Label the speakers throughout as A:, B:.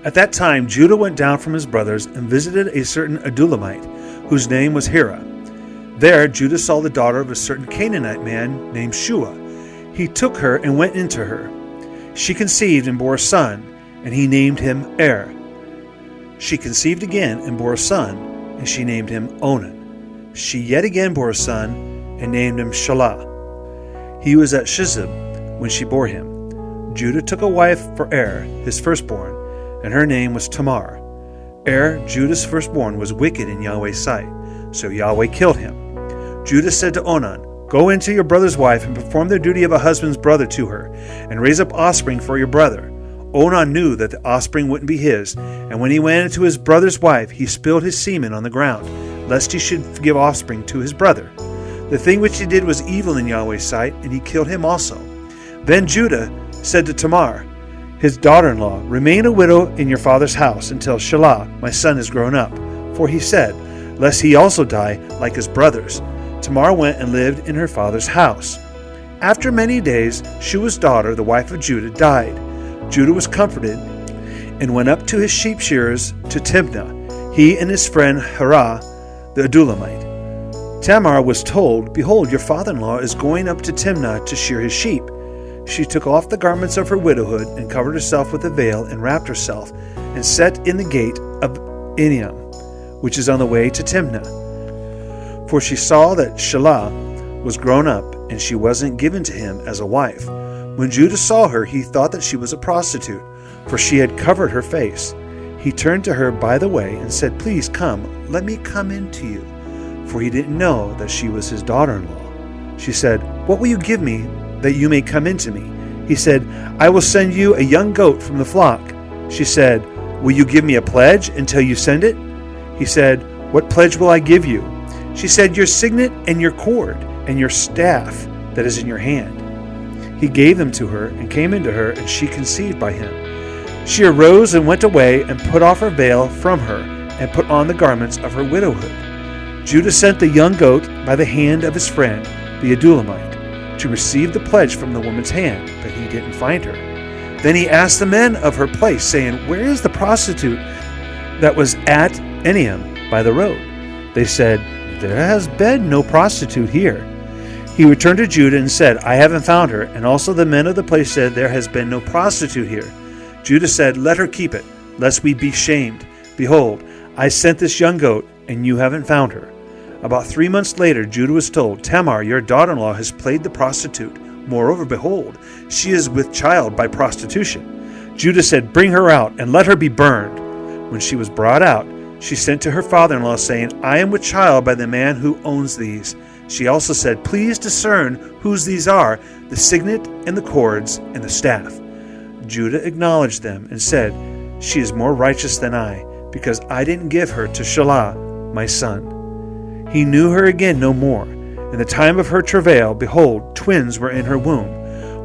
A: At that time Judah went down from his brothers and visited a certain Adulamite, whose name was Hira. There Judah saw the daughter of a certain Canaanite man named Shua. He took her and went into her. She conceived and bore a son, and he named him Er. She conceived again and bore a son, and she named him Onan. She yet again bore a son, and named him Shelah. He was at Shizib when she bore him. Judah took a wife for Er, his firstborn, and her name was Tamar. Er, Judah's firstborn, was wicked in Yahweh's sight, so Yahweh killed him. Judah said to Onan, "Go into your brother's wife and perform the duty of a husband's brother to her, and raise up offspring for your brother." Onan knew that the offspring wouldn't be his, and when he went into his brother's wife, he spilled his semen on the ground, lest he should give offspring to his brother. The thing which he did was evil in Yahweh's sight, and he killed him also. Then Judah said to Tamar, his daughter-in-law, "Remain a widow in your father's house until Shelah, my son, is grown up." For he said, "Lest he also die like his brothers." Tamar went and lived in her father's house. After many days, Shua's daughter, the wife of Judah, died. Judah was comforted and went up to his sheep shearers to Timnah, he and his friend Hira, the Adulamite. Tamar was told, "Behold, your father-in-law is going up to Timnah to shear his sheep." She took off the garments of her widowhood and covered herself with a veil and wrapped herself and sat in the gate of Eniam, which is on the way to Timnah. For she saw that Shelah was grown up, and she wasn't given to him as a wife. When Judah saw her, he thought that she was a prostitute, for she had covered her face. He turned to her by the way and said, "Please come, let me come in to you," for he didn't know that she was his daughter-in-law. She said, "What will you give me that you may come in to me?" He said, "I will send you a young goat from the flock." She said, "Will you give me a pledge until you send it?" He said, "What pledge will I give you?" She said, "Your signet and your cord and your staff that is in your hand." He gave them to her and came into her, and she conceived by him. She arose and went away and put off her veil from her and put on the garments of her widowhood. Judah sent the young goat by the hand of his friend, the Adulamite, to receive the pledge from the woman's hand, but he didn't find her. Then he asked the men of her place, saying, "Where is the prostitute that was at Eniam by the road?" They said, "There has been no prostitute here." He returned to Judah and said, "I haven't found her." And also the men of the place said, "There has been no prostitute here." Judah said, "Let her keep it, lest we be shamed. Behold, I sent this young goat, and you haven't found her." About 3 months later, Judah was told, "Tamar, your daughter-in-law, has played the prostitute. Moreover, behold, she is with child by prostitution." Judah said, "Bring her out, and let her be burned." When she was brought out, she sent to her father-in-law, saying, "I am with child by the man who owns these." She also said, "Please discern whose these are, the signet and the cords and the staff." Judah acknowledged them and said, "She is more righteous than I, because I didn't give her to Shelah, my son." He knew her again no more. In the time of her travail, behold, twins were in her womb.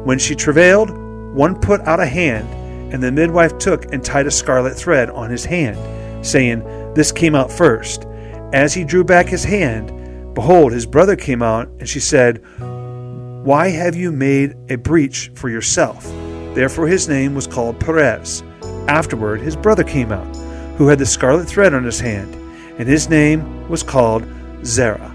A: When she travailed, one put out a hand, and the midwife took and tied a scarlet thread on his hand, saying, "This came out first." As he drew back his hand, behold, his brother came out, and she said, "Why have you made a breach for yourself?" Therefore his name was called Perez. Afterward his brother came out, who had the scarlet thread on his hand, and his name was called Zerah.